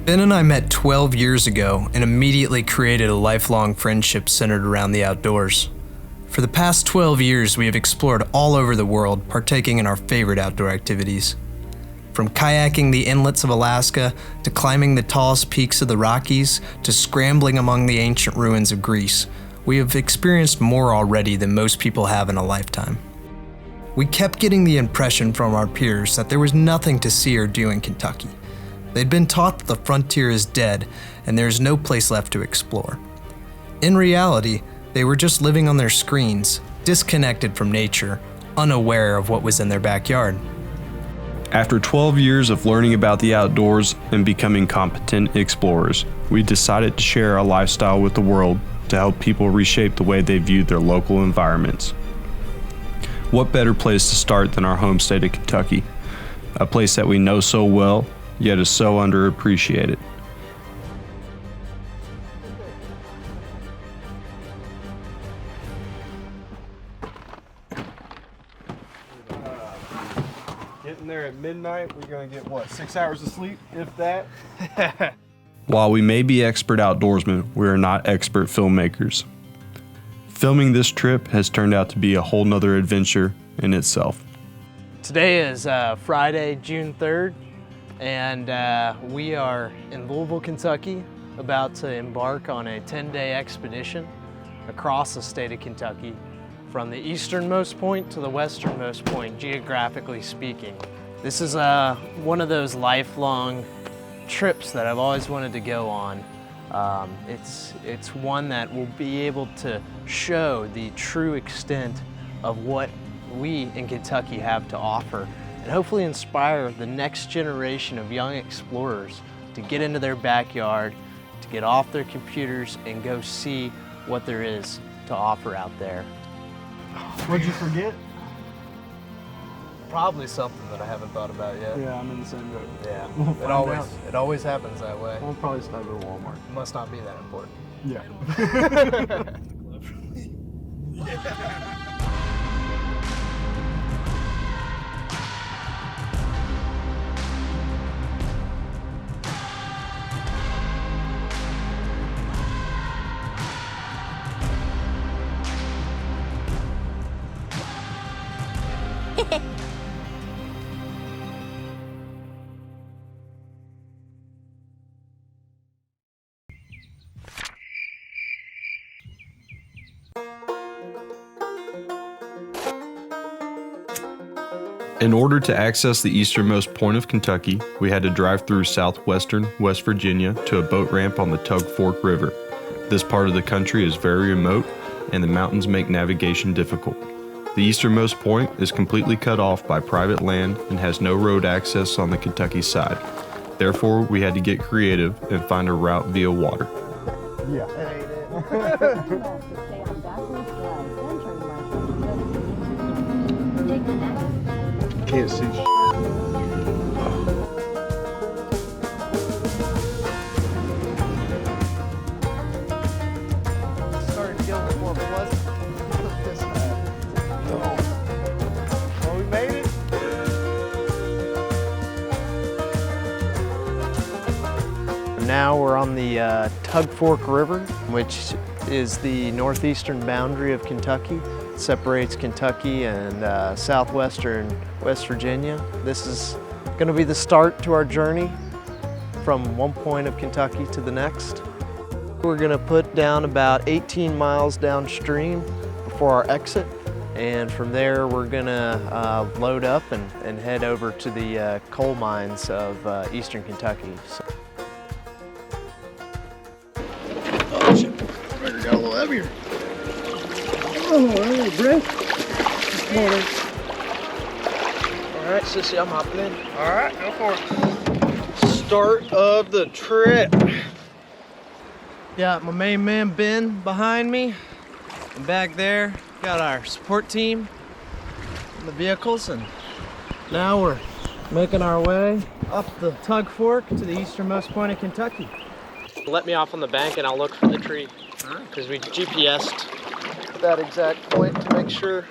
Ben and I met 12 years ago and immediately created a lifelong friendship centered around the outdoors. For the past 12 years, we have explored all over the world, partaking in our favorite outdoor activities. From kayaking the inlets of Alaska, to climbing the tallest peaks of the Rockies, to scrambling among the ancient ruins of Greece, we have experienced more already than most people have in a lifetime. We kept getting the impression from our peers that there was nothing to see or do in Kentucky. They'd been taught that the frontier is dead and there is no place left to explore. In reality, they were just living on their screens, disconnected from nature, unaware of what was in their backyard. After 12 years of learning about the outdoors and becoming competent explorers, we decided to share our lifestyle with the world to help people reshape the way they view their local environments. What better place to start than our home state of Kentucky, a place that we know so well, yet is so underappreciated. Getting there at midnight, we're gonna get what, 6 hours of sleep, if that? While we may be expert outdoorsmen, we are not expert filmmakers. Filming this trip has turned out to be a whole nother adventure in itself. Today is Friday, June 3rd, and we are in Louisville, Kentucky, about to embark on a 10-day expedition across the state of Kentucky, from the easternmost point to the westernmost point, geographically speaking. This is one of those lifelong trips that I've always wanted to go on. It's one that will be able to show the true extent of what we in Kentucky have to offer, and hopefully inspire the next generation of young explorers to get into their backyard, to get off their computers and go see what there is to offer out there. What'd you forget? Probably something that I haven't thought about yet. Yeah, I'm in the same boat. Yeah, We'll find out. it always happens that way. We'll probably stop at Walmart. It must not be that important. Yeah. In order to access the easternmost point of Kentucky, we had to drive through southwestern West Virginia to a boat ramp on the Tug Fork River. This part of the country is very remote, and the mountains make navigation difficult. The easternmost point is completely cut off by private land and has no road access on the Kentucky side. Therefore, we had to get creative and find a route via water. Yeah. Can't see. Started to get a little more pleasant this time. Well, we made it. Now we're on the Tug Fork River, which is the northeastern boundary of Kentucky. It separates Kentucky and southwestern West Virginia. This is going to be the start to our journey from one point of Kentucky to the next. We're going to put down about 18 miles downstream before our exit, and from there we're going to load up and head over to the coal mines of eastern Kentucky. So, Oh shit, River got a little heavier. Oh, hey, Brett. Good morning. all right, Sissy, I'm hopping in. All right, go for it. Start of the trip. Got my main man Ben behind me, and back there got our support team in the vehicles, and now we're making our way up the Tug Fork to the easternmost point of Kentucky. Let me off on the bank and I'll look for the tree, because we GPS'd that exact point to make sure.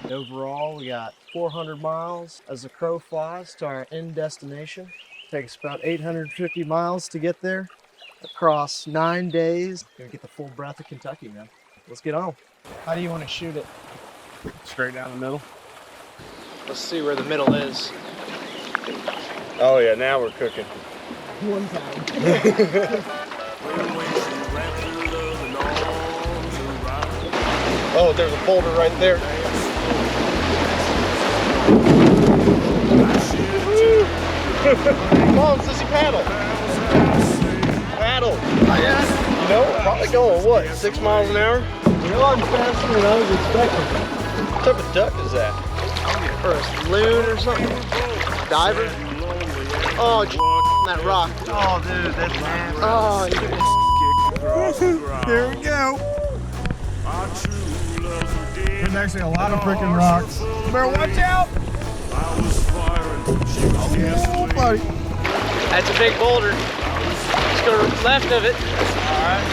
Overall, we got 400 miles as the crow flies to our end destination. Takes about 850 miles to get there across 9 days. Gonna get the full breadth of Kentucky, man. Let's get on. How do you want to shoot it? Straight down the middle. Let's see where the middle is. Oh yeah, now we're cooking. One time. Oh, there's a folder right there. Come on, sissy, paddle. Paddle. You know, we're probably going, what, 6 miles an hour? You're going faster than I was expecting. What type of duck is that? Or a loon or something? Diver? Oh, that rock. Oh, dude, that's nasty. Oh, Here we go. There's actually a lot of freaking rocks. Better watch out. Oh, buddy. that's a big boulder. Just go left of it. All right.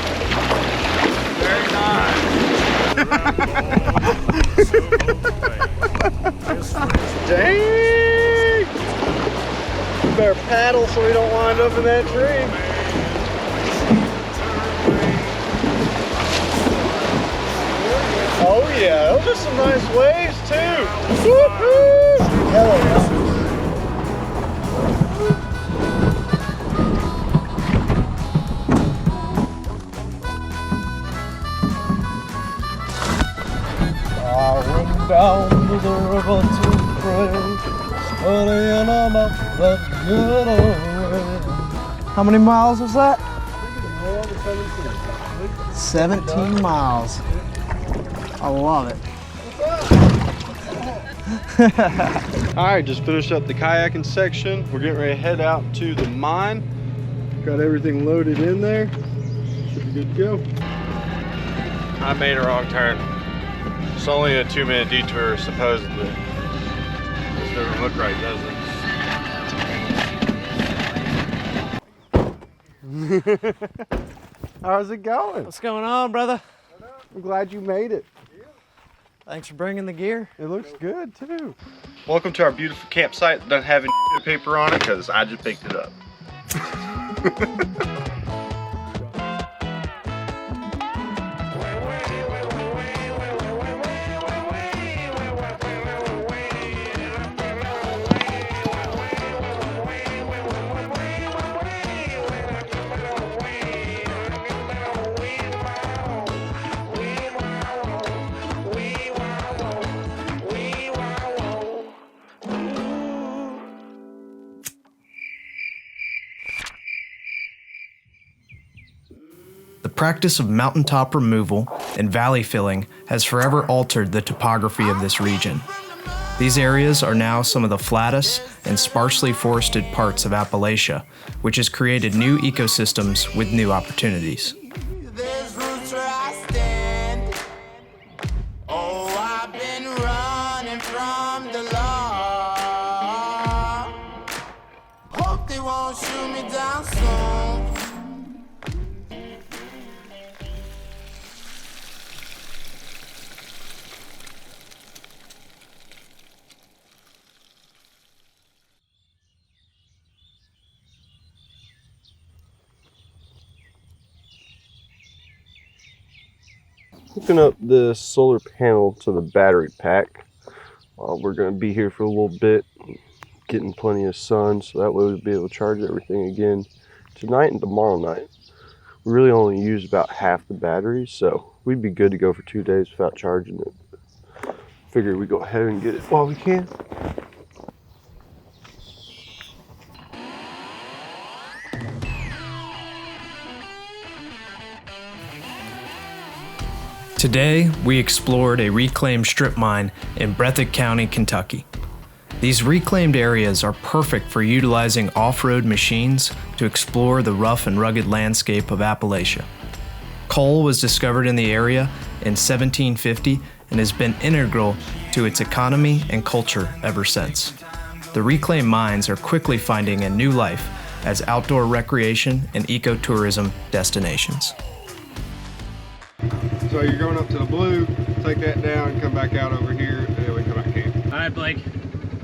Very nice. Dang! You better paddle so we don't wind up in that tree. Oh yeah, those are some nice waves too. Woohoo! Hello. I went down to the river to pray, studying about that good old way. How many miles was that? 17 miles. I love it. All right, just finished up the kayaking section. We're getting ready to head out to the mine. Got everything loaded in there. Should be good to go. I made a wrong turn. It's only a 2-minute detour, supposedly. This doesn't look right, does it? How's it going? What's going on, brother? I'm glad you made it. Thanks for bringing the gear. It looks good too. Welcome to our beautiful campsite that doesn't have any paper on it because I just picked it up. The practice of mountaintop removal and valley filling has forever altered the topography of this region. These areas are now some of the flattest and sparsely forested parts of Appalachia, which has created new ecosystems with new opportunities. There's roots where I stand. Oh, I've been running from the law. Hope they won't shoot me down soon. Hooking up the solar panel to the battery pack. We're going to be here for a little bit, getting plenty of sun, so that way we'll be able to charge everything again tonight and tomorrow night. We really only use about half the battery, so we'd be good to go for 2 days without charging it. Figured we'd go ahead and get it while we can. Today, we explored a reclaimed strip mine in Breathitt County, Kentucky. These reclaimed areas are perfect for utilizing off-road machines to explore the rough and rugged landscape of Appalachia. Coal was discovered in the area in 1750 and has been integral to its economy and culture ever since. The reclaimed mines are quickly finding a new life as outdoor recreation and ecotourism destinations. So you're going up to the blue, take that down and come back out over here, and then we come right, Blake.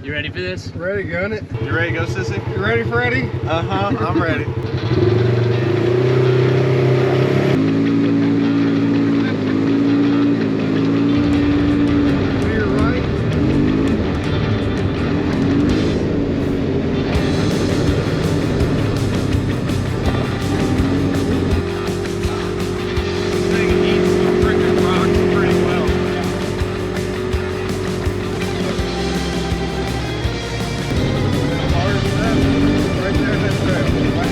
You ready for this? Ready, gun it. You ready to go, sissy? You ready, Freddy? Uh-huh, I'm ready. To your right. Right there in that trail. Right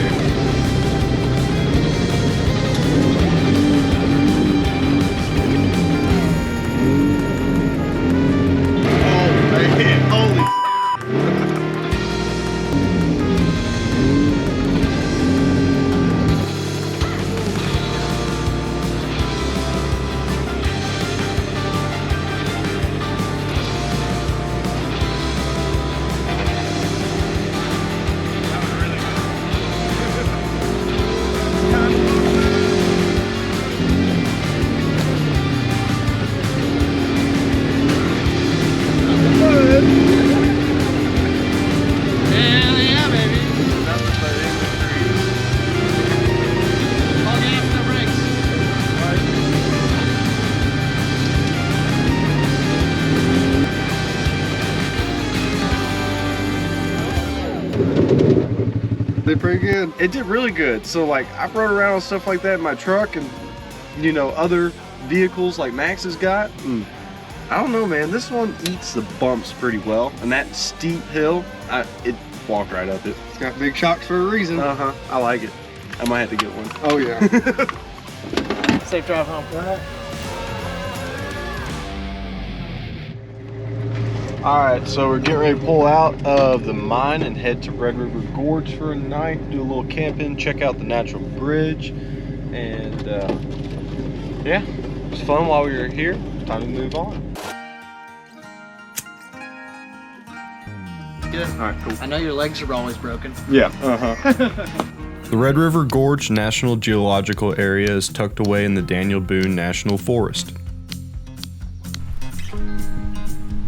here. Oh, man. Holy Hell yeah, baby. I'll get after the brakes. Did pretty good. It did really good. So like I rode around and stuff like that in my truck and you know other vehicles like Max has got. And I don't know, man. This one eats the bumps pretty well. And that steep hill, it walked right up it. It's got big shocks for a reason. Uh-huh. I like it. I might have to get one. Oh yeah. Safe drive home. Alright, so we're getting ready to pull out of the mine and head to Red River Gorge for a night, do a little camping, check out the natural bridge, and yeah, it was fun while we were here. Time to move on. Good. Alright, cool. I know your legs are always broken. Yeah, The Red River Gorge National Geological Area is tucked away in the Daniel Boone National Forest.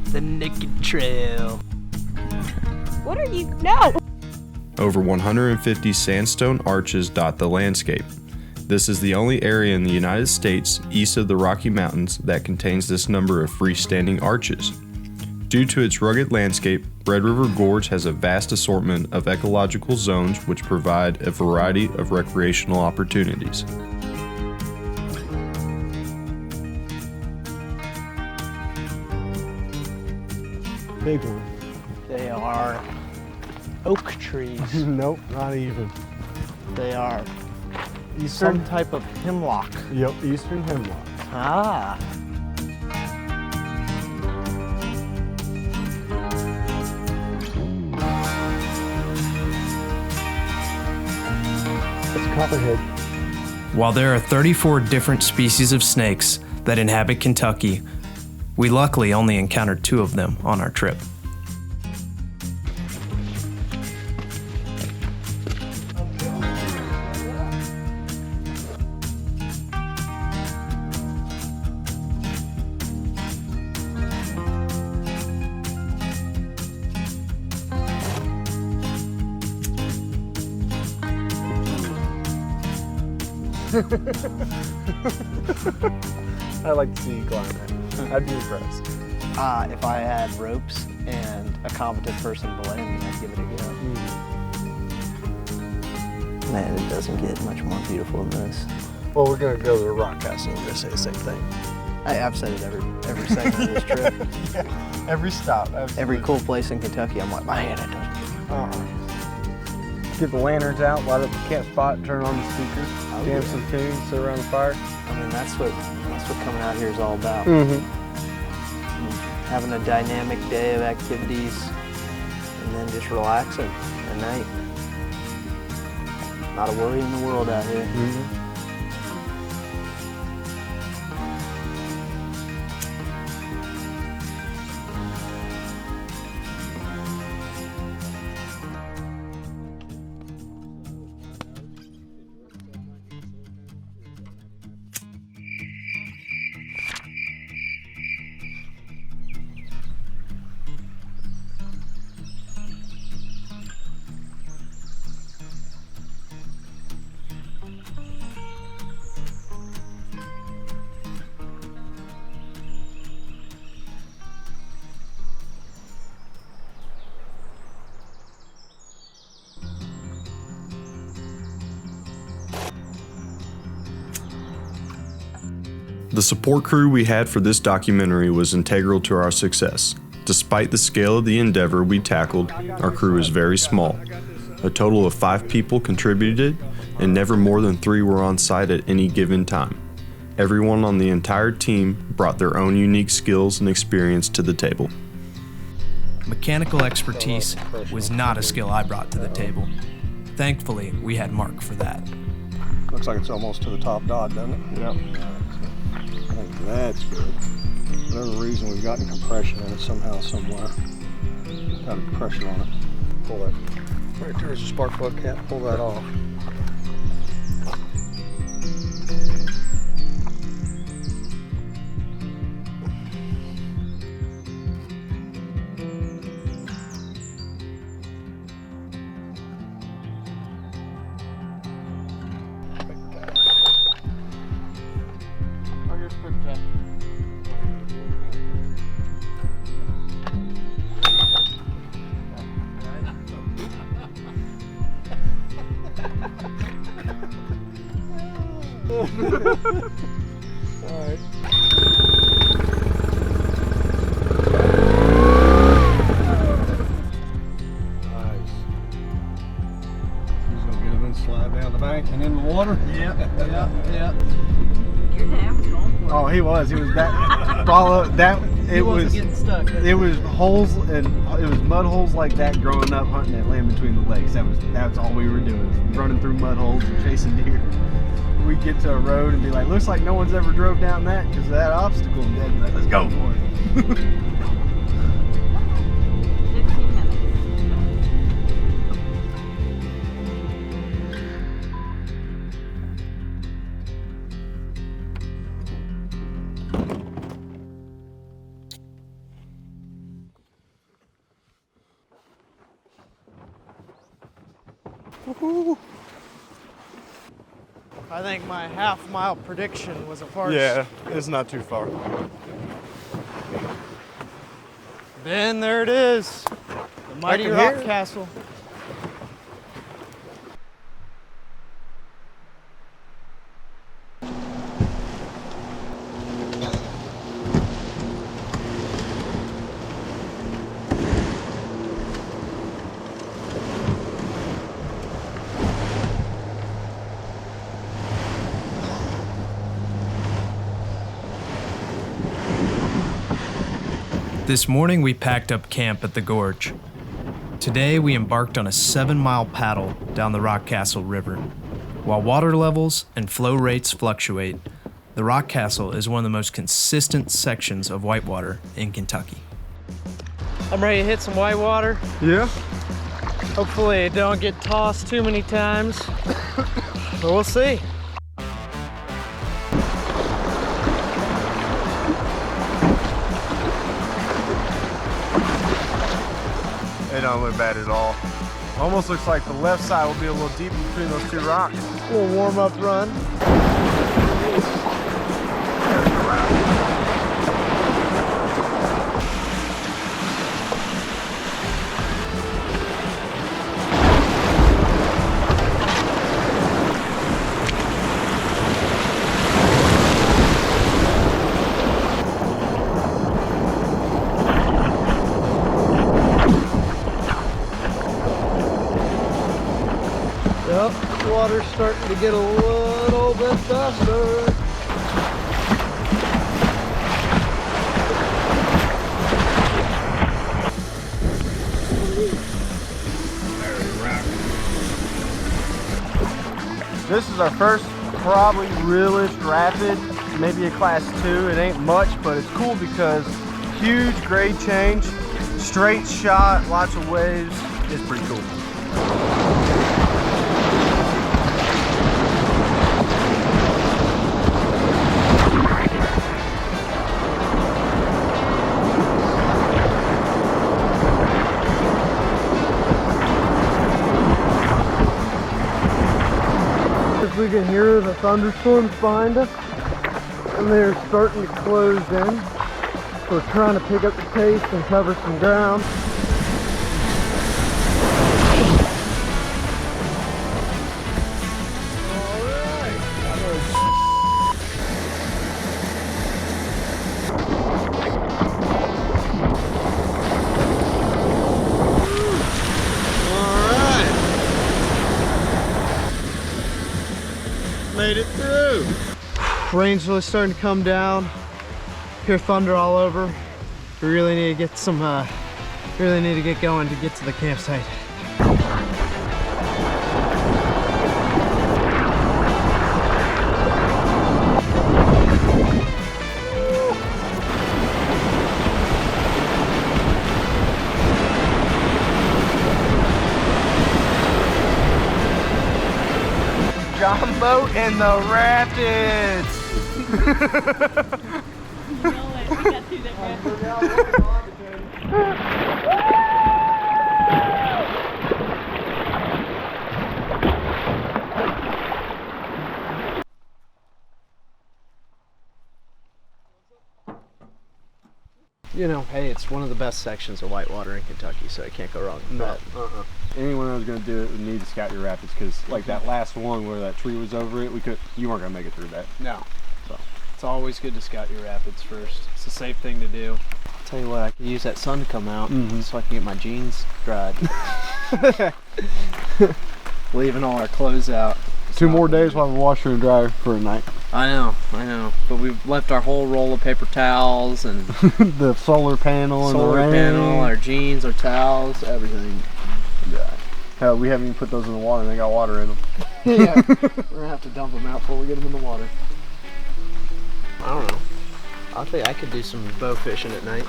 The Naked Trail. What are you? No! Over 150 sandstone arches dot the landscape. This is the only area in the United States east of the Rocky Mountains that contains this number of freestanding arches. Due to its rugged landscape, Red River Gorge has a vast assortment of ecological zones which provide a variety of recreational opportunities. Big one. They are oak trees. Nope, not even. They are Eastern. some type of hemlock. Yep, Eastern hemlock. Ah. That's copperhead. While there are 34 different species of snakes that inhabit Kentucky, we luckily only encountered 2 of them on our trip. I'd like to see you climb that. I'd be impressed. If I had ropes and a competent person below me, I'd give it a go. Man, it doesn't get much more beautiful than this. Well, we're gonna go to the rock castle. We're gonna say the same thing. I've said it every second of this trip. Yeah, every stop. Absolutely. Every cool place in Kentucky, I'm like, man, it doesn't. Get the lanterns out, light up the camp spot, turn on the speakers, jam some tunes, sit around the fire. I mean, that's what coming out here is all about. Mm-hmm. Having a dynamic day of activities, and then just relaxing at night. Not a worry in the world out here. Mm-hmm. The support crew we had for this documentary was integral to our success. Despite the scale of the endeavor we tackled, our crew is very small. A total of 5 people contributed, and never more than 3 were on site at any given time. Everyone on the entire team brought their own unique skills and experience to the table. Mechanical expertise was not a skill I brought to the table. Thankfully, we had Mark for that. Looks like it's almost to the top dot, doesn't it? Yep. I think that's good. For whatever reason, we've gotten compression in it somehow, somewhere. Got a pressure on it. Pull that. Right there's a spark plug cap. Pull that off. Slide down the bank and in the water. Yep. Oh, he was that follow that it was getting stuck. it was holes and it was mud holes like that growing up hunting that land between the lakes. That's all we were doing, running through mud holes and chasing deer. We'd get to a road and be like, looks like no one's ever drove down that because of that obstacle. And Dad'd be like, let's go for it. 15 minutes. I think my half-mile prediction was a farce. Yeah, it's not too far. Ben, there it is. The mighty can rock hear it. castle. This morning we packed up camp at the gorge. Today we embarked on a 7-mile paddle down the Rock Castle River. While water levels and flow rates fluctuate, the Rock Castle is one of the most consistent sections of whitewater in Kentucky. I'm ready to hit some whitewater. Yeah? Hopefully it don't get tossed too many times, but we'll see. It don't look bad at all. Almost looks like the left side will be a little deep between those 2 rocks. A little warm-up run. Yep, water's starting to get a little bit faster. This is our first probably realist rapid, maybe a class 2. It ain't much, but it's cool because huge grade change, straight shot, lots of waves. It's pretty cool. We can hear the thunderstorms behind us, and they're starting to close in. So we're trying to pick up the pace and cover some ground. Rain's really starting to come down. Hear thunder all over. We really need to get some, really need to get going to get to the campsite. John boat in the rapids. No way, we got through that rapid. You know, hey, it's one of the best sections of whitewater in Kentucky, so I can't go wrong with that. Anyone that was going to do it would need to scout your rapids, because like that last one where that tree was over it, you weren't going to make it through that. No. So It's always good to scout your rapids first. It's a safe thing to do. I'll tell you what, I could use that sun to come out so I can get my jeans dried. Leaving all our clothes out. It's 2 not more gonna days do. while the washer and dryer for a night. I know. But we've left our whole roll of paper towels and The solar panel and the solar rain. panel, our jeans, our towels, everything. Yeah. Hell, we haven't even put those in the water and they got water in them. Yeah, we're gonna have to dump them out before we get them in the water. I don't know. I think I could do some bow fishing at night.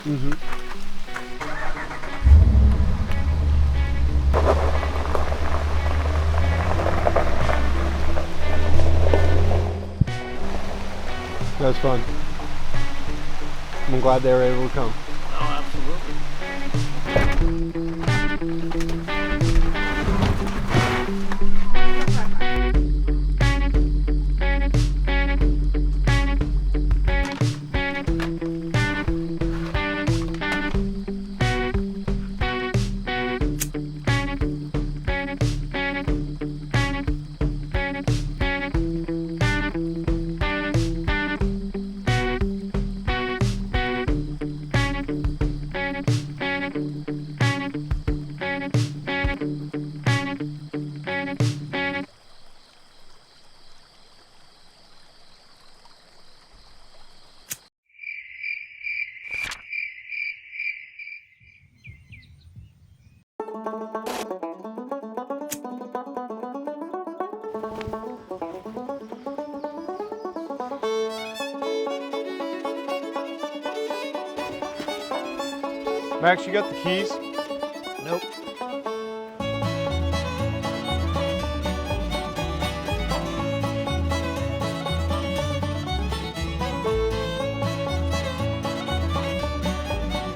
That's fun. I'm glad they were able to come. Oh, absolutely. Max, you got the keys? Nope.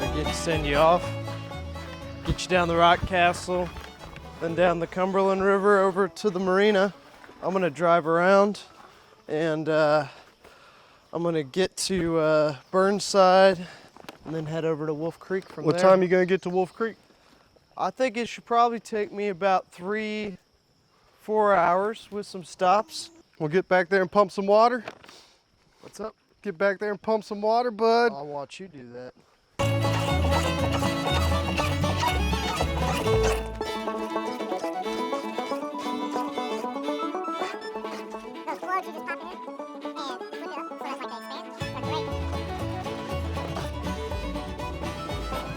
I get to send you off, get you down the Rock Castle, then down the Cumberland River over to the marina. I'm gonna drive around and I'm gonna get to Burnside and then head over to Wolf Creek from there. What time are you gonna get to Wolf Creek? I think it should probably take me about 3-4 hours with some stops. We'll get back there and pump some water. What's up? Get back there and pump some water, bud. I'll watch you do that.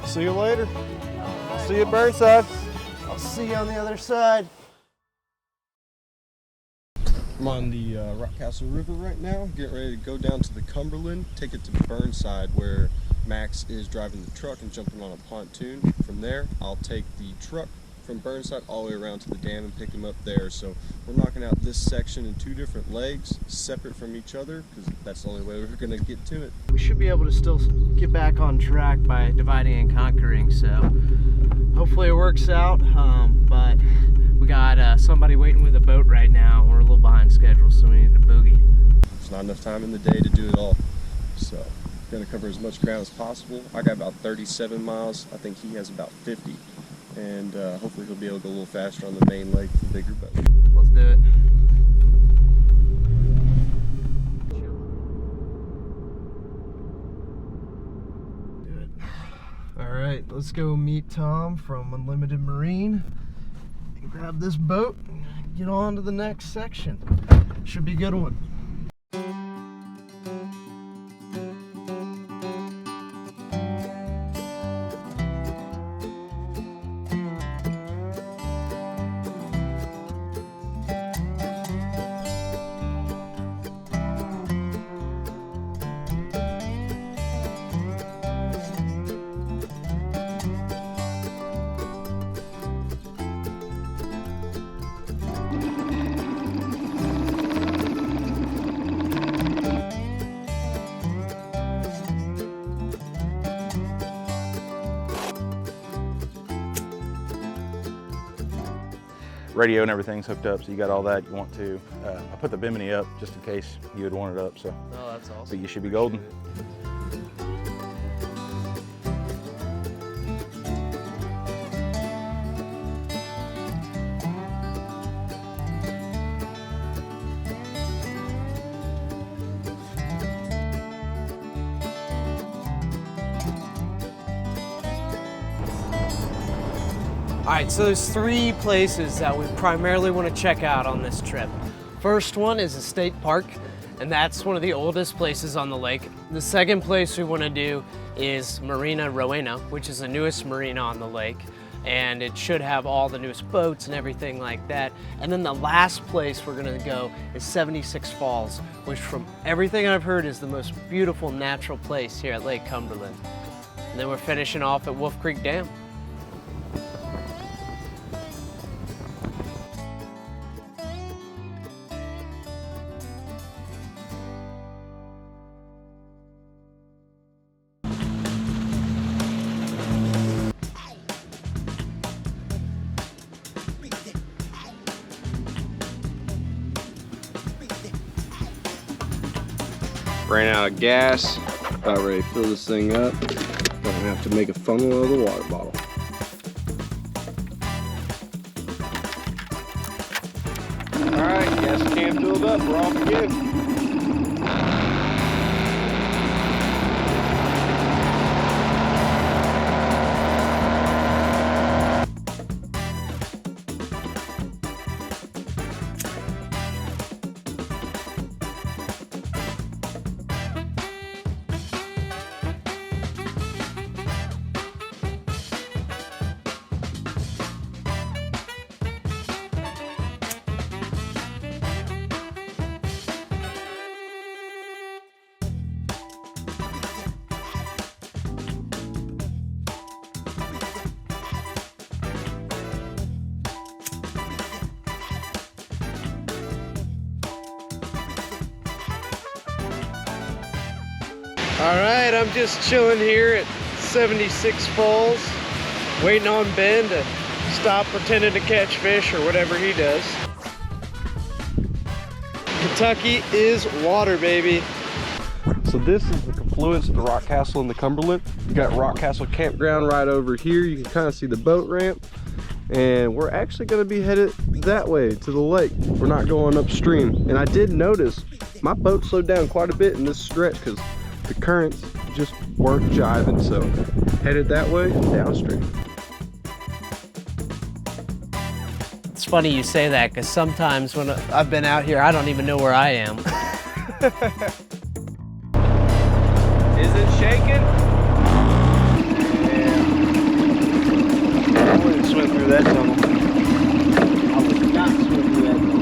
See you later. See you at Burnside. I'll see you on the other side. I'm on the Rock Castle River right now, getting ready to go down to the Cumberland, take it to Burnside where Max is driving the truck and jumping on a pontoon. From there, I'll take the truck from Burnside all the way around to the dam and pick him up there. So we're knocking out this section in 2 different legs, separate from each other, because that's the only way we're going to get to it. We should be able to still get back on track by dividing and conquering, so hopefully it works out. But we got somebody waiting with a boat right now. We're a little behind schedule, so we need to boogie. There's not enough time in the day to do it all. So going to cover as much ground as possible. I got about 37 miles. I think he has about 50. And hopefully he'll be able to go a little faster on the main leg for the bigger boat. Let's do it. All right, let's go meet Tom from Unlimited Marine and grab this boat and get on to the next section. Should be a good one. radio and everything's hooked up, so you got all that you want to. I put the bimini up just in case you would want it up. So. Oh, that's awesome. But you should be golden. All right, so there's 3 places that we primarily want to check out on this trip. First one is a state park, and that's one of the oldest places on the lake. The second place we want to do is Marina Rowena, which is the newest marina on the lake, and it should have all the newest boats and everything like that. And then the last place we're going to go is 76 Falls, which from everything I've heard is the most beautiful natural place here at Lake Cumberland. And then we're finishing off at Wolf Creek Dam. Ran out of gas, about ready to fill this thing up. Gonna have to make a funnel of the water bottle. All right, gas can filled up, we're off again. All right, I'm just chilling here at 76 Falls, waiting on Ben to stop pretending to catch fish or whatever he does. Kentucky is water, baby. So this is the confluence of the Rock Castle and the Cumberland. You got Rock Castle Campground right over here. You can kind of see the boat ramp. And we're actually going to be headed that way to the lake. We're not going upstream. And I did notice my boat slowed down quite a bit in this stretch because the currents just weren't jiving. So headed that way downstream. It's funny you say that because sometimes when I've been out here, I don't even know where I am. Is it shaking? Yeah. I wouldn't swim through that tunnel. I would not swim through that tunnel.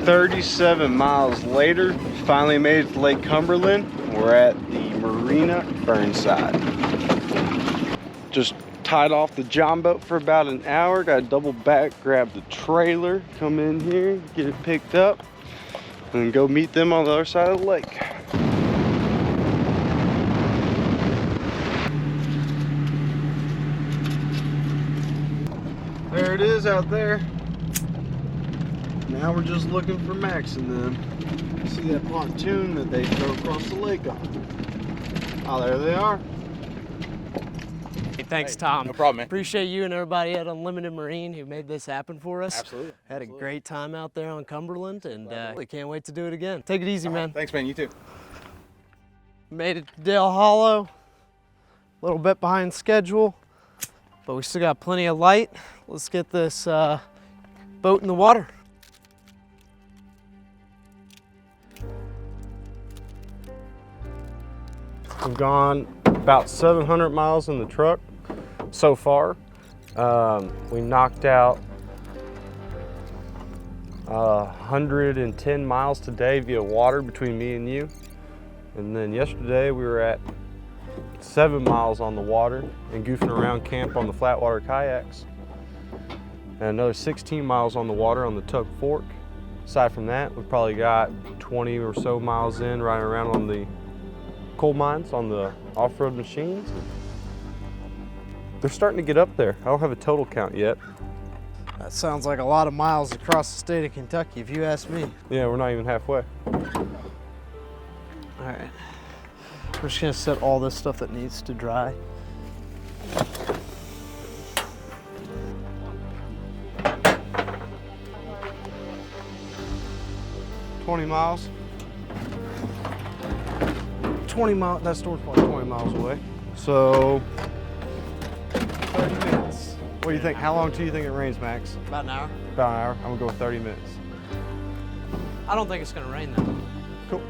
37 miles later, finally made it to Lake Cumberland. We're at the Marina Burnside. Just tied off the John boat for about an hour. Got to double back, grab the trailer, come in here, get it picked up, and then go meet them on the other side of the lake. There it is out there. Now we're just looking for Max and them. See that pontoon that they throw across the lake on. Oh, there they are. Hey, thanks, Tom. No problem, man. Appreciate you and everybody at Unlimited Marine who made this happen for us. Absolutely. Had a great time out there on Cumberland, and we can't wait to do it again. Take it easy, man. Thanks, man. You too. Made it to Dale Hollow. A little bit behind schedule, but we still got plenty of light. Let's get this boat in the water. We've gone about 700 miles in the truck so far. We knocked out 110 miles today via water between me and you. And then yesterday we were at 7 miles on the water and goofing around camp on the flatwater kayaks. And another 16 miles on the water on the Tug Fork. Aside from that, we've probably got 20 or so miles in, riding around on the coal mines, on the off-road machines. They're starting to get up there. I don't have a total count yet. That sounds like a lot of miles across the state of Kentucky, if you ask me. Yeah, we're not even halfway. All right. We're just gonna set all this stuff that needs to dry. $20 miles. 20 miles, that store's probably 20 miles away. So, 30 minutes. What do you think? How long do you think it rains, Max? About an hour. About an hour. I'm gonna go with 30 minutes. I don't think it's gonna rain though. Cool.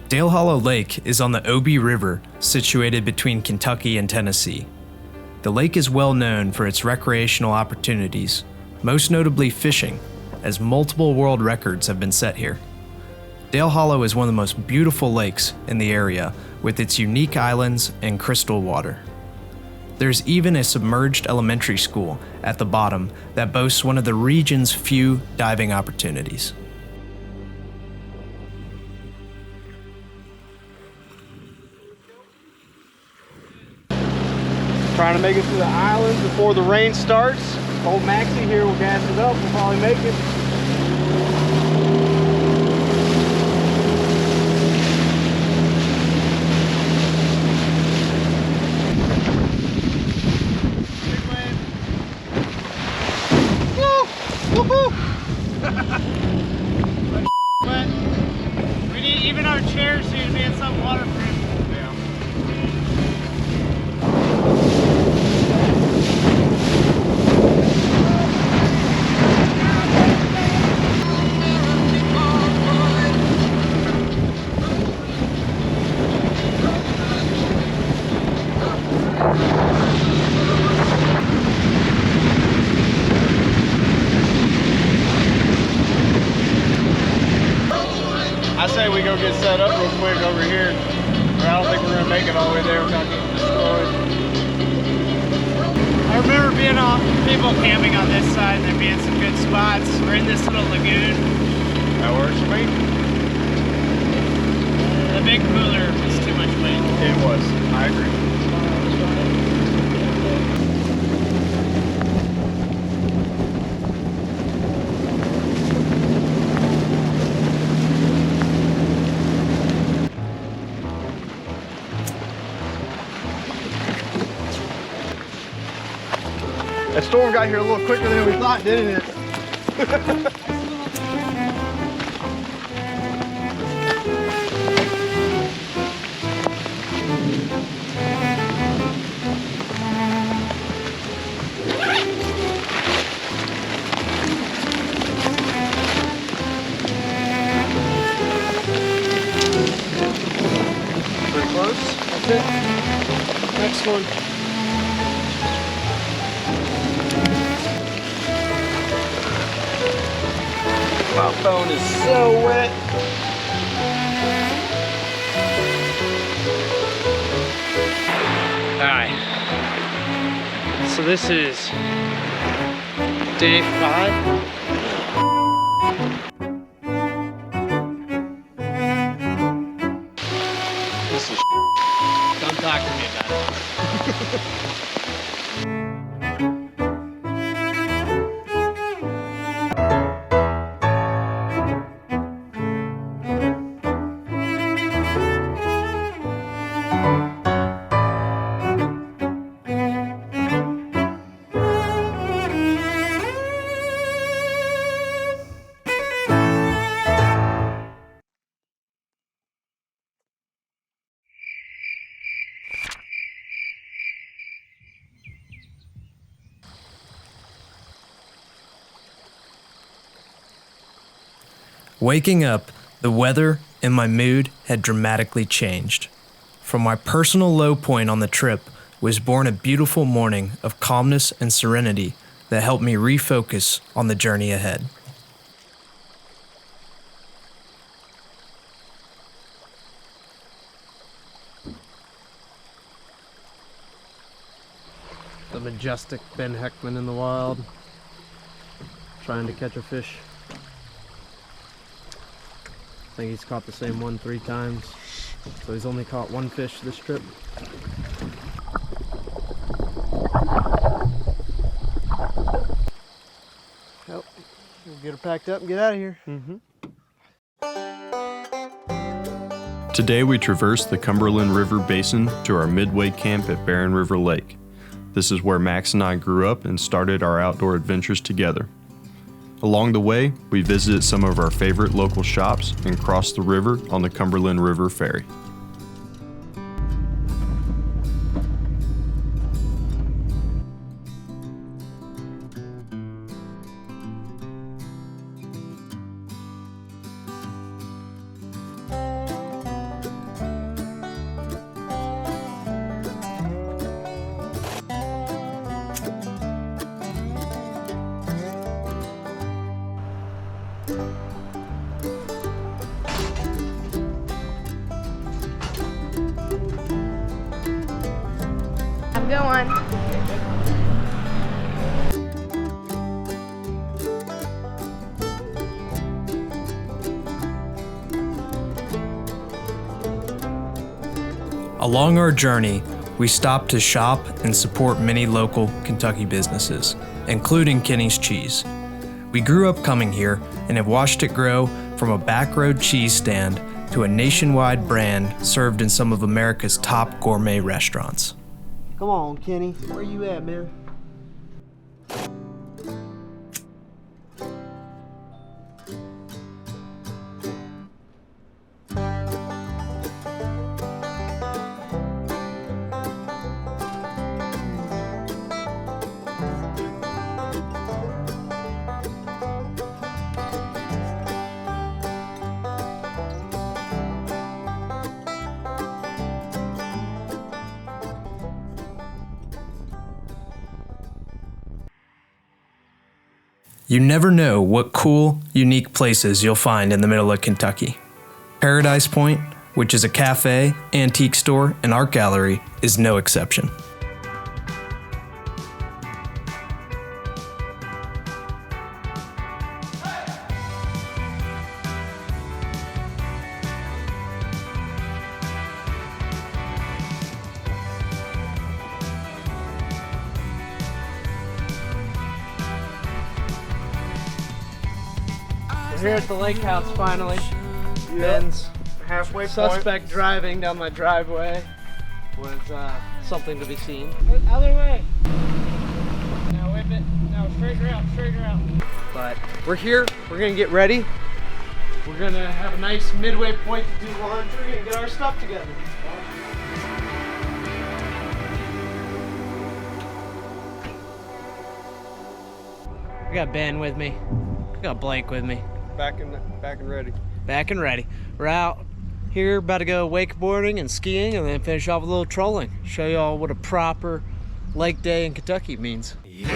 Dale Hollow Lake is on the Obi River, situated between Kentucky and Tennessee. The lake is well known for its recreational opportunities, most notably fishing, as multiple world records have been set here. Dale Hollow is one of the most beautiful lakes in the area, with its unique islands and crystal water. There's even a submerged elementary school at the bottom that boasts one of the region's few diving opportunities. Trying to make it to the island before the rain starts. Old Maxie here will gas it up. We'll probably make it. We need even our chairs seem to be in some waterproof. I say we go get set up real quick over here. Or I don't think we're gonna make it all the way there without getting destroyed. I remember being on people camping on this side and there being some good spots. We're in this little lagoon. That works for me. The big cooler was too much weight. It was. I agree. That storm got here a little quicker than we thought, didn't it? Pretty close. That's it. Next one. My phone is so wet. Alright. So this is day 5. This is Don't talk to me about it. Waking up, the weather and my mood had dramatically changed. From my personal low point on the trip was born a beautiful morning of calmness and serenity that helped me refocus on the journey ahead. The majestic Ben Heckman in the wild, trying to catch a fish. think he's caught the same one 3 times. So he's only caught 1 fish this trip. Yep. We'll get her packed up and get out of here. Today we traverse the Cumberland River Basin to our midway camp at Barren River Lake. This is where Max and I grew up and started our outdoor adventures together. Along the way, we visited some of our favorite local shops and crossed the river on the Cumberland River Ferry. Go on. Along our journey, we stopped to shop and support many local Kentucky businesses, including Kenny's Cheese. We grew up coming here and have watched it grow from a backroad cheese stand to a nationwide brand served in some of America's top gourmet restaurants. Come on, Kenny. Where you at, man? You never know what cool, unique places you'll find in the middle of Kentucky. Paradise Point, which is a cafe, antique store, and art gallery, is no exception. We're here at the lake house finally. Ben's Halfway point. suspect driving down my driveway was something to be seen. Other way. Now whip it. No, straighten her out, straighten her out. But we're here. We're gonna get ready. We're gonna have a nice midway point to do laundry and get our stuff together. I got Ben with me. I got Blake with me. Back and ready. Back and ready. We're out here about to go wakeboarding and skiing and then finish off with a little trolling. Show you all what a proper lake day in Kentucky means. They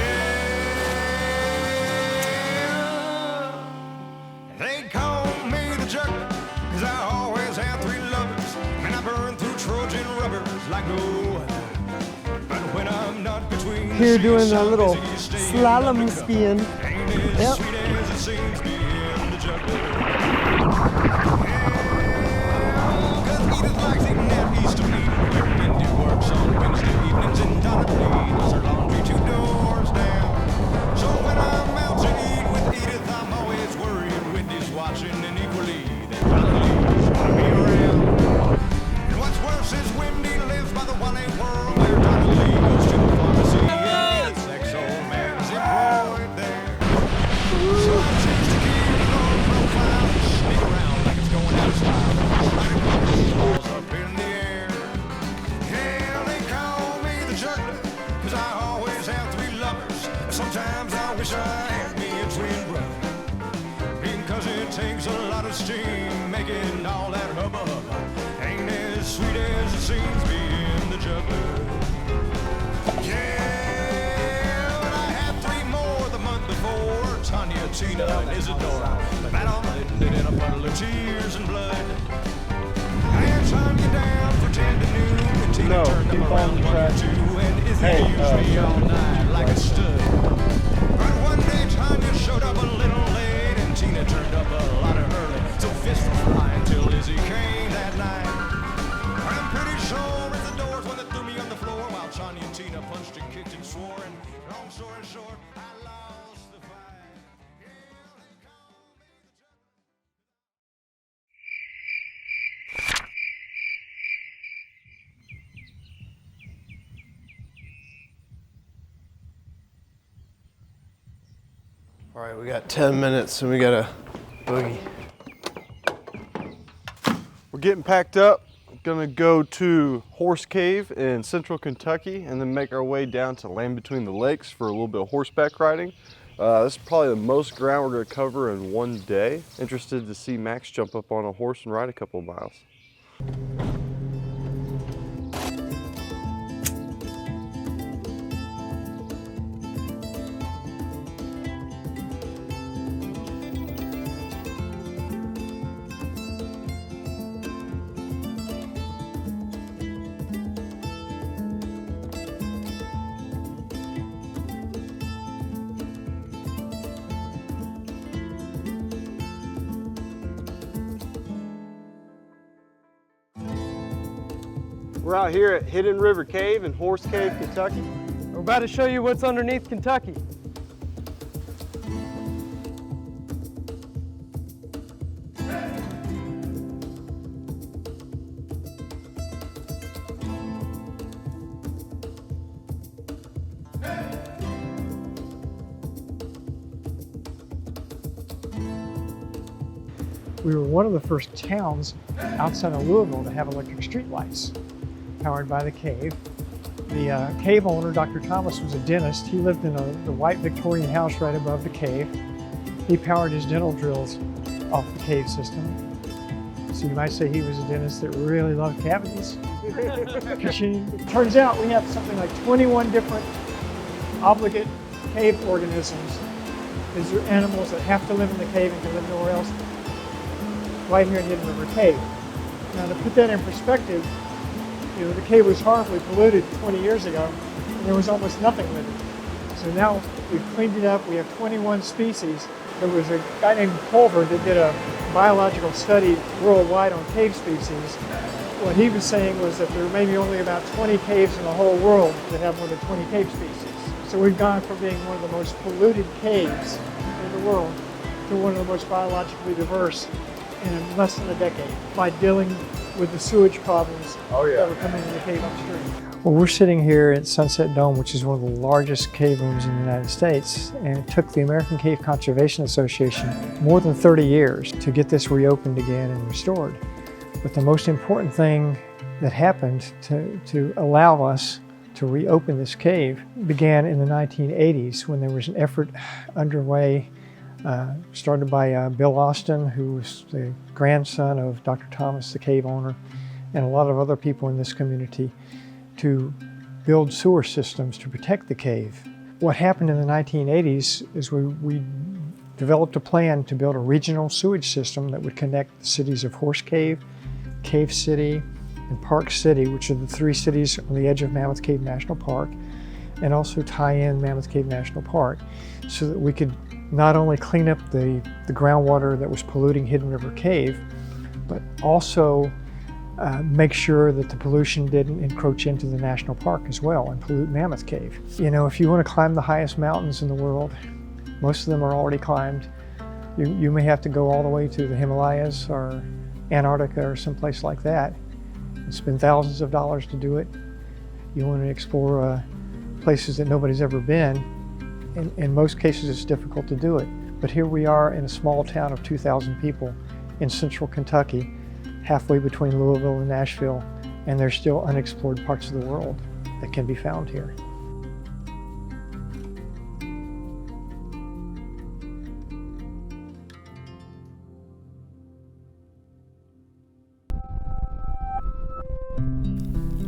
call me the juggler, 'cause I always have 3 lovers, and I burn through Trojan rubbers like no other. But when I'm not between Here doing a little slalom skiing. ain't as sweet as it seems being the juggler. Cause Edith likes eating that Easter meat, where Mindy works on Wednesday evenings and Donna Lee does her laundry 2 doors down. So when I'm out to eat with Edith, I'm always worried Wendy's watching, and equally that Donna Lee's gonna be around. And what's worse is Wendy lives by the Wally World, where Donna Lee goes to the pharmacy and gets sex old man's employed there. So I change the key to low profile and sneak around like it's going out of style. Balls up in the air. Yeah, they call me the juggler, 'cause I always have 3 lovers. Sometimes I wish I had me a twin brother, because it takes a lot of steam making all that hubbub. Ain't as sweet as it seems being the juggler. Yeah, but I had 3 more the month before. Tanya, Tina, and Isadora. That all ended in a puddle of tears and blood. I had Tanya down for 10 to noon, and Tina turned them around 1 or 2, and Izzy used me all night like a stud. But one day Tanya showed up a little late, and Tina turned up a lot early, so fists were flying as he came that night. I'm pretty sure it's the doors when they threw me on the floor while Johnny and Tina punched and kicked and swore. And long story short, I lost the fight. All right, we got 10 minutes and we got a boogie. We're getting packed up. Gonna go to Horse Cave in central Kentucky and then make our way down to Land Between the Lakes for a little bit of horseback riding. This is probably the most ground we're gonna cover in one day. Interested to see Max jump up on a horse and ride a couple of miles. We're out here at Hidden River Cave in Horse Cave, Kentucky. We're about to show you what's underneath Kentucky. We were one of the first towns outside of Louisville to have electric streetlights powered by the cave. The cave owner, Dr. Thomas, was a dentist. He lived in the white Victorian house right above the cave. He powered his dental drills off the cave system. So you might say he was a dentist that really loved cavities. It turns out we have something like 21 different obligate cave organisms. These are animals that have to live in the cave and can live nowhere else, right here in Hidden River Cave. Now to put that in perspective, you know, the cave was horribly polluted 20 years ago, and there was almost nothing with it. So now we've cleaned it up. We have 21 species. There was a guy named Culver that did a biological study worldwide on cave species. What he was saying was that there may be only about 20 caves in the whole world that have more than 20 cave species. So we've gone from being one of the most polluted caves in the world to one of the most biologically diverse in less than a decade by dealing with the sewage problems that were coming in the cave upstream. Well, we're sitting here at Sunset Dome, which is one of the largest cave rooms in the United States, and it took the American Cave Conservation Association more than 30 years to get this reopened again and restored. But the most important thing that happened to allow us to reopen this cave began in the 1980s when there was an effort underway started by Bill Austin, who was the grandson of Dr. Thomas, the cave owner, and a lot of other people in this community, to build sewer systems to protect the cave. What happened in the 1980s is we developed a plan to build a regional sewage system that would connect the cities of Horse Cave, Cave City, and Park City, which are the three cities on the edge of Mammoth Cave National Park, and also tie in Mammoth Cave National Park, so that we could not only clean up the groundwater that was polluting Hidden River Cave, but also make sure that the pollution didn't encroach into the national park as well and pollute Mammoth Cave. You know, if you want to climb the highest mountains in the world, most of them are already climbed. You may have to go all the way to the Himalayas or Antarctica or someplace like that and spend thousands of dollars to do it. You want to explore places that nobody's ever been. In most cases, it's difficult to do it. But here we are in a small town of 2,000 people in central Kentucky, halfway between Louisville and Nashville, and there's still unexplored parts of the world that can be found here.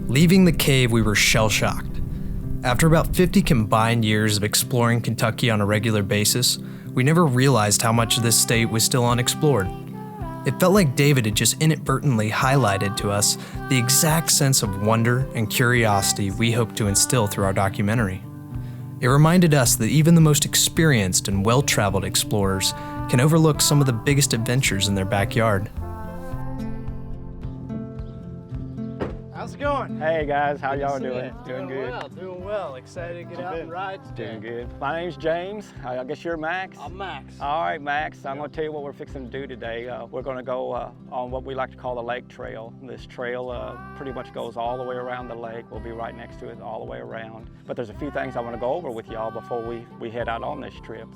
Leaving the cave, we were shell-shocked. After about 50 combined years of exploring Kentucky on a regular basis, we never realized how much of this state was still unexplored. It felt like David had just inadvertently highlighted to us the exact sense of wonder and curiosity we hoped to instill through our documentary. It reminded us that even the most experienced and well-traveled explorers can overlook some of the biggest adventures in their backyard. on? Hey guys, how y'all See ya. doing? Doing good. Well, doing well. Excited to get out and ride today. Doing good. My name's James. I guess you're Max? I'm Max. All right, Max. I'm going to tell you what we're fixing to do today. We're going to go on what we like to call the lake trail. This trail pretty much goes all the way around the lake. We'll be right next to it all the way around. But there's a few things I want to go over with y'all before we head out on this trip.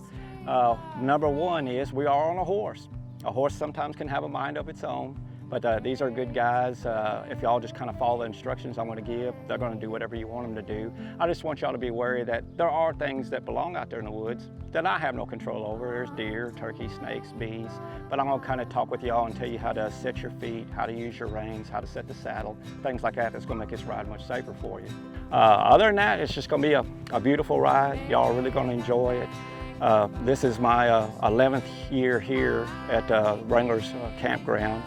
Number one is we are on a horse. A horse sometimes can have a mind of its own, but these are good guys. If y'all just kind of follow the instructions I'm going to give, they're going to do whatever you want them to do. I just want y'all to be wary that there are things that belong out there in the woods that I have no control over. There's deer, turkey, snakes, bees, but I'm going to kind of talk with y'all and tell you how to set your feet, how to use your reins, how to set the saddle, things like that that's going to make this ride much safer for you. Other than that, it's just going to be a beautiful ride. Y'all are really going to enjoy it. This is my 11th year here at Wrangler's Campground.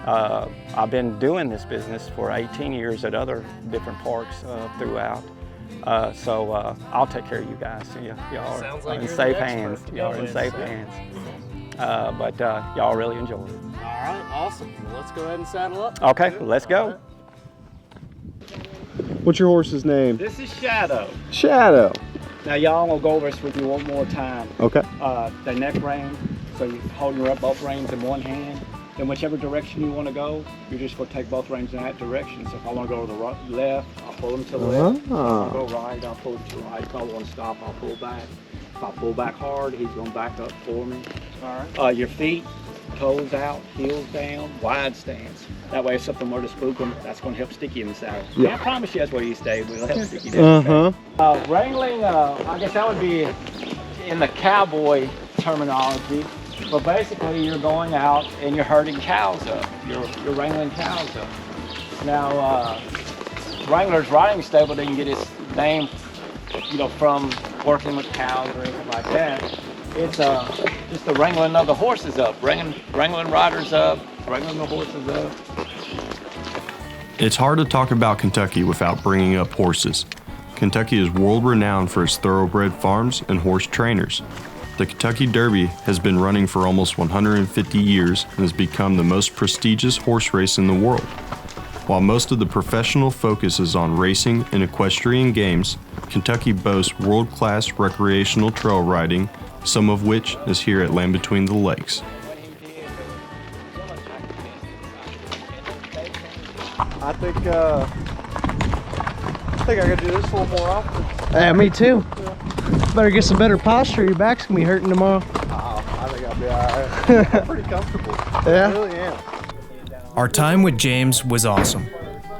I've been doing this business for 18 years at other different parks throughout. So I'll take care of you guys. Y'all are in safe hands. Y'all are in safe hands. But y'all really enjoy it. All right, awesome. Well, let's go ahead and saddle up. Okay, let's go. What's your horse's name? This is Shadow. Shadow. Now y'all, I'm gonna go over this with you one more time. Okay. The neck rein, so you're holding both reins in one hand. Then whichever direction you want to go, you're just going to take both reins in that direction. So if I want to go to the left, I'll pull them to the left. If I want to go right, I'll pull to the right. If I want to stop, I'll pull back. If I pull back hard, he's going to back up for me. All right. Your feet, toes out, heels down, wide stance. That way if something were to spook them, that's going to help stick you in the saddle. Yeah. I promise you that's where you stay. We'll help stick you down. Wrangling, I guess that would be in the cowboy terminology. But basically, you're going out and you're herding cows up. You're wrangling cows up. Now, Wrangler's riding stable didn't get its name, from working with cows or anything like that. It's just the wrangling of the horses up, wrangling riders up, wrangling the horses up. It's hard to talk about Kentucky without bringing up horses. Kentucky is world-renowned for its thoroughbred farms and horse trainers. The Kentucky Derby has been running for almost 150 years and has become the most prestigious horse race in the world. While most of the professional focus is on racing and equestrian games, Kentucky boasts world-class recreational trail riding, some of which is here at Land Between the Lakes. I think I gotta do this a little more often. Yeah, me too. Better get some better posture. Your back's gonna be hurting tomorrow. I think I'll be alright. I'm pretty comfortable. Yeah. I really am. Our time with James was awesome.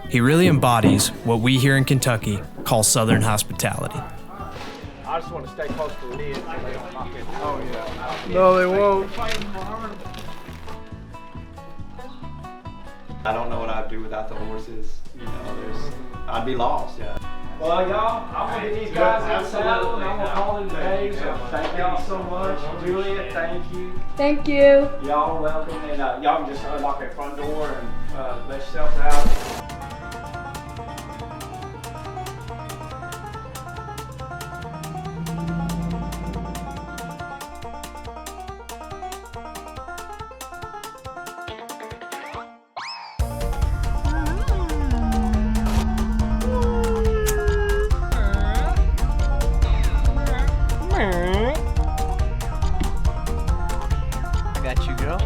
He really embodies what we here in Kentucky call Southern hospitality. I just want to stay close to the lid so they don't knock it. Oh, yeah. No, they won't. I don't know what I'd do without the horses. I'd be lost. Yeah. Well, y'all, I'm going to get these guys in the saddle and I'm going to call it a day. So thank y'all so much. Julia, thank you. Thank you. Y'all are welcome. And y'all can just unlock that front door and let yourselves out. Got you, girl.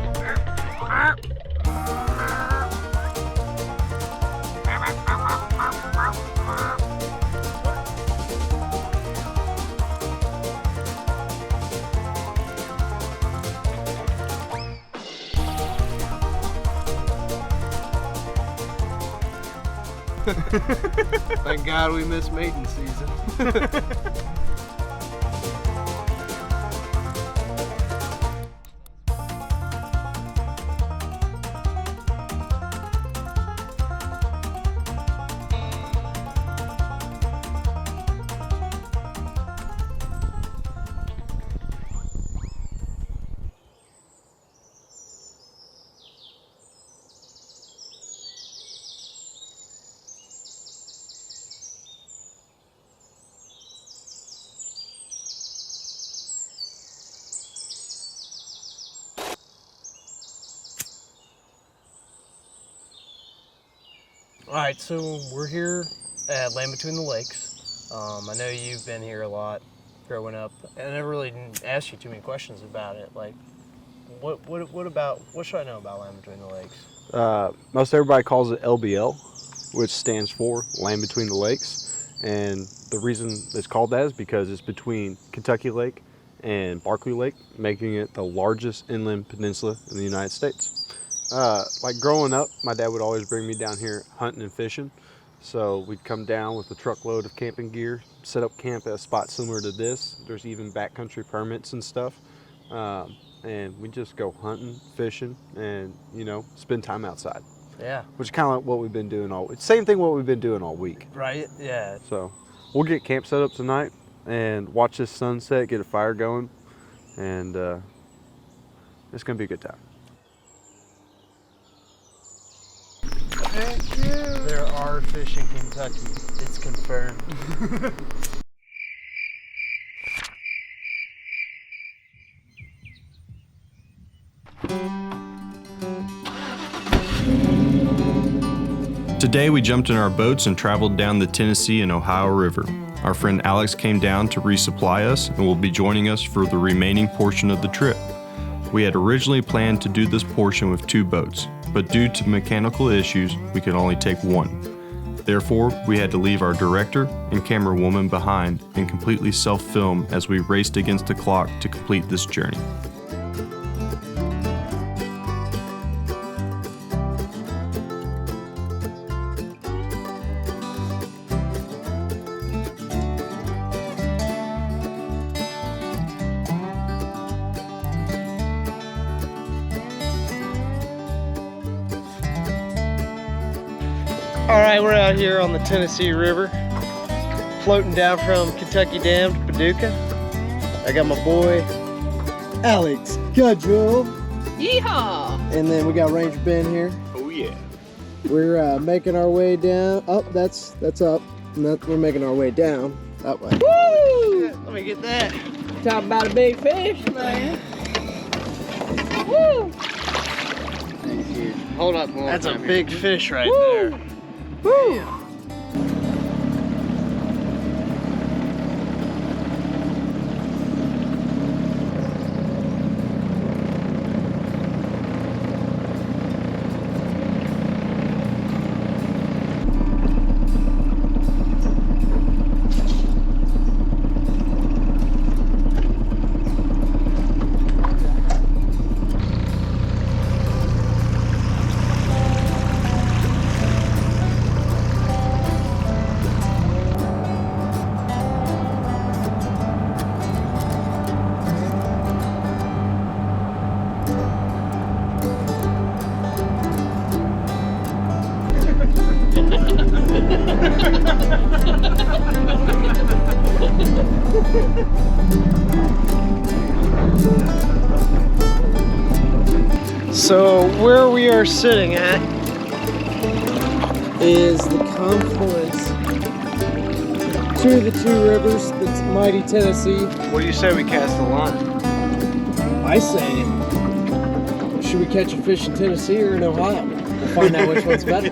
Thank God we missed mating season. All right, so we're here at Land Between the Lakes. I know you've been here a lot growing up, and I never really asked you too many questions about it. Like, what should I know about Land Between the Lakes? Most everybody calls it LBL, which stands for Land Between the Lakes. And the reason it's called that is because it's between Kentucky Lake and Barkley Lake, making it the largest inland peninsula in the United States. Like growing up, my dad would always bring me down here hunting and fishing. So we'd come down with a truckload of camping gear, set up camp at a spot similar to this. There's even backcountry permits and stuff. And we just go hunting, fishing, and, you know, spend time outside. Yeah. Which is kind of like what we've been doing same thing what we've been doing all week. Right, yeah. So we'll get camp set up tonight and watch this sunset, get a fire going, and it's going to be a good time. Thank you. There are fish in Kentucky. It's confirmed. Today we jumped in our boats and traveled down the Tennessee and Ohio River. Our friend Alex came down to resupply us and will be joining us for the remaining portion of the trip. We had originally planned to do this portion with 2 boats, but due to mechanical issues, we could only take 1. Therefore, we had to leave our director and camera woman behind and completely self-film as we raced against the clock to complete this journey. All right, we're out here on the Tennessee River, floating down from Kentucky Dam to Paducah. I got my boy, Alex Gudrill. Yeehaw! And then we got Ranger Ben here. Oh yeah. We're making our way down. Oh, that's up. We're making our way down that way. Woo! Let me get that. Talking about a big fish, man. Woo! Hold up. That's a big fish right Woo! there. Woo! So where we are sitting at is the confluence to the 2 rivers, the mighty Tennessee. What do you say we cast the line? I say, should we catch a fish in Tennessee or in Ohio? We'll find out which one's better.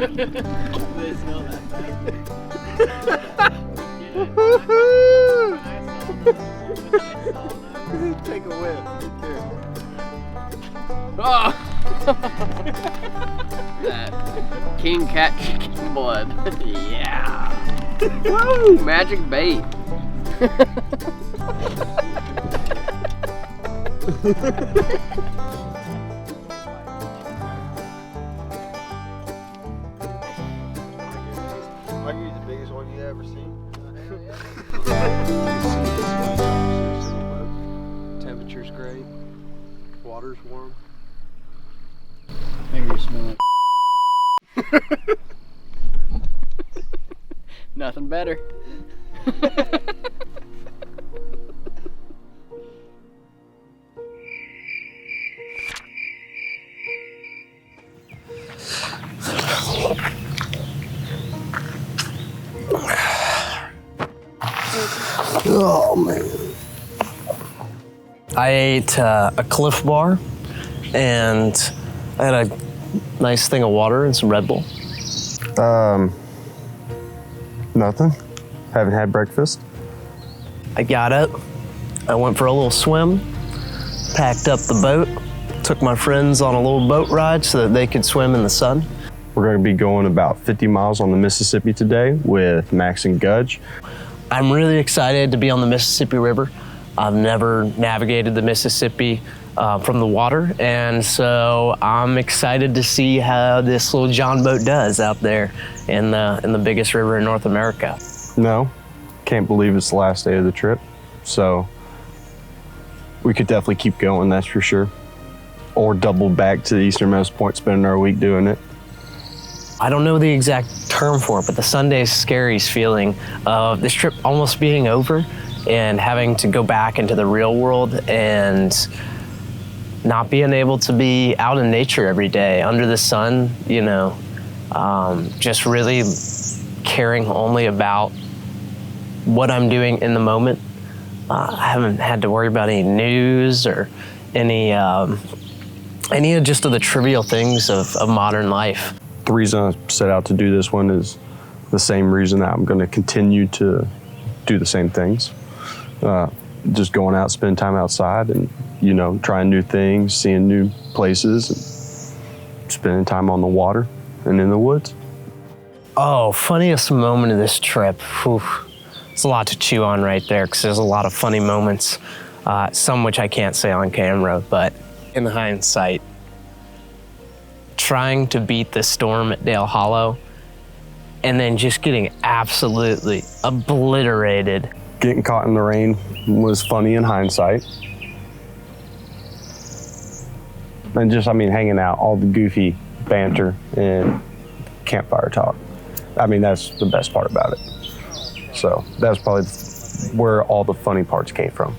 They smell that bad. Take a whiff. Oh! That king cat chicken blood. Yeah. Woo! Magic bait. Might be the biggest one you've ever seen. Temperature's great. Water's warm. Maybe you smell it. Nothing better. Oh, man. I ate a Cliff Bar, and I had a nice thing of water and some Red Bull. Nothing. Haven't had breakfast. I got up, I went for a little swim, packed up the boat, took my friends on a little boat ride so that they could swim in the sun. We're going to be going about 50 miles on the Mississippi today with Max and Gudge. I'm really excited to be on the Mississippi River. I've never navigated the Mississippi from the water, and so I'm excited to see how this little John boat does out there in the biggest river in North America. No, can't believe it's the last day of the trip, so we could definitely keep going, that's for sure. Or double back to the easternmost point, spending our week doing it. I don't know the exact term for it, but the Sunday scaries feeling of this trip almost being over and having to go back into the real world and not being able to be out in nature every day under the sun, you know, just really caring only about what I'm doing in the moment. I haven't had to worry about any news or any of just of the trivial things of modern life. The reason I set out to do this one is the same reason that I'm going to continue to do the same things. Just going out, spending time outside and, you know, trying new things, seeing new places, and spending time on the water and in the woods. Oh, funniest moment of this trip. Whew. It's a lot to chew on right there because there's a lot of funny moments, some which I can't say on camera, but in hindsight, trying to beat the storm at Dale Hollow and then just getting absolutely obliterated. Getting caught in the rain was funny in hindsight. And just, I mean, hanging out, all the goofy banter and campfire talk. I mean, that's the best part about it. So that's probably where all the funny parts came from.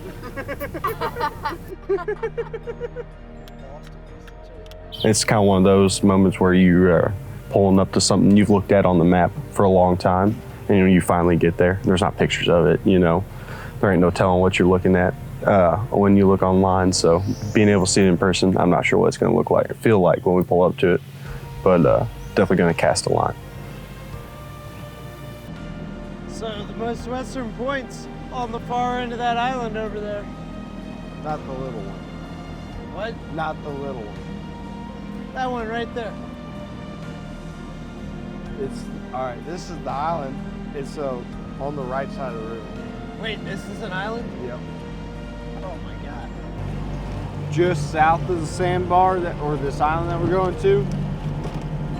It's kind of one of those moments where you're pulling up to something you've looked at on the map for a long time, and you finally get there. There's not pictures of it, you know. There ain't no telling what you're looking at when you look online. So being able to see it in person, I'm not sure what it's going to look like or feel like when we pull up to it, but definitely going to cast a line. So the most western point's on the far end of that island over there. Not the little one. What? Not the little one. That one right there. It's, all right, this is the island. It's on the right side of the river. Wait, this is an island? Yep. Oh my God. Just south of the sandbar, or this island that we're going to,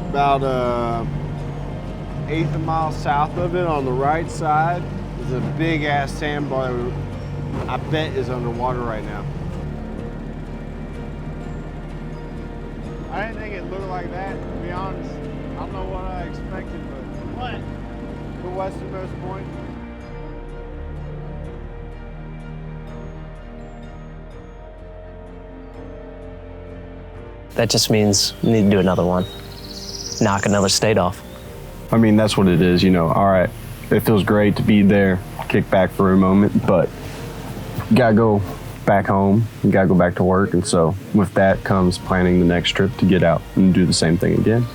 about eighth of a mile south of it on the right side, is a big ass sandbar that I bet is underwater right now. I didn't think it looked like that, to be honest. I don't know what I expected, but What? the westernmost point. That just means we need to do another one. Knock another state off. I mean, that's what it is, you know. All right, it feels great to be there, kick back for a moment, but you gotta go back home, you gotta go back to work, and so with that comes planning the next trip to get out and do the same thing again.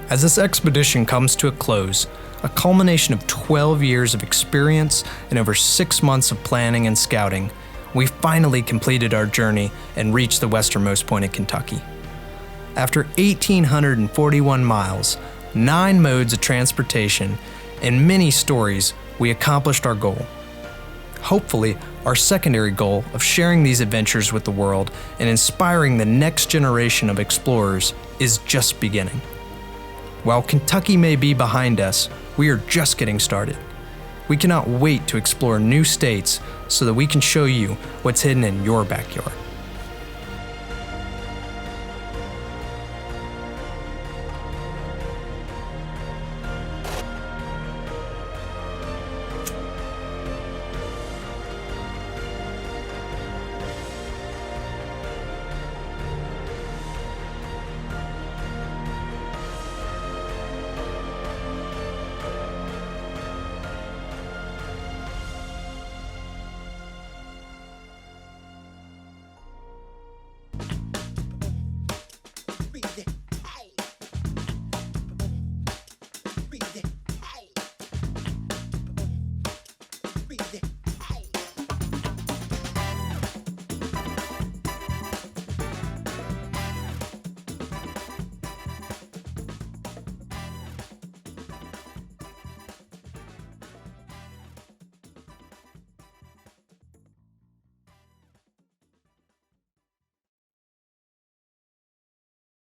As this expedition comes to a close, a culmination of 12 years of experience and over 6 months of planning and scouting, we finally completed our journey and reached the westernmost point in Kentucky. After 1,841 miles, 9 modes of transportation, and many stories, we accomplished our goal. Hopefully, our secondary goal of sharing these adventures with the world and inspiring the next generation of explorers is just beginning. While Kentucky may be behind us, we are just getting started. We cannot wait to explore new states so that we can show you what's hidden in your backyard.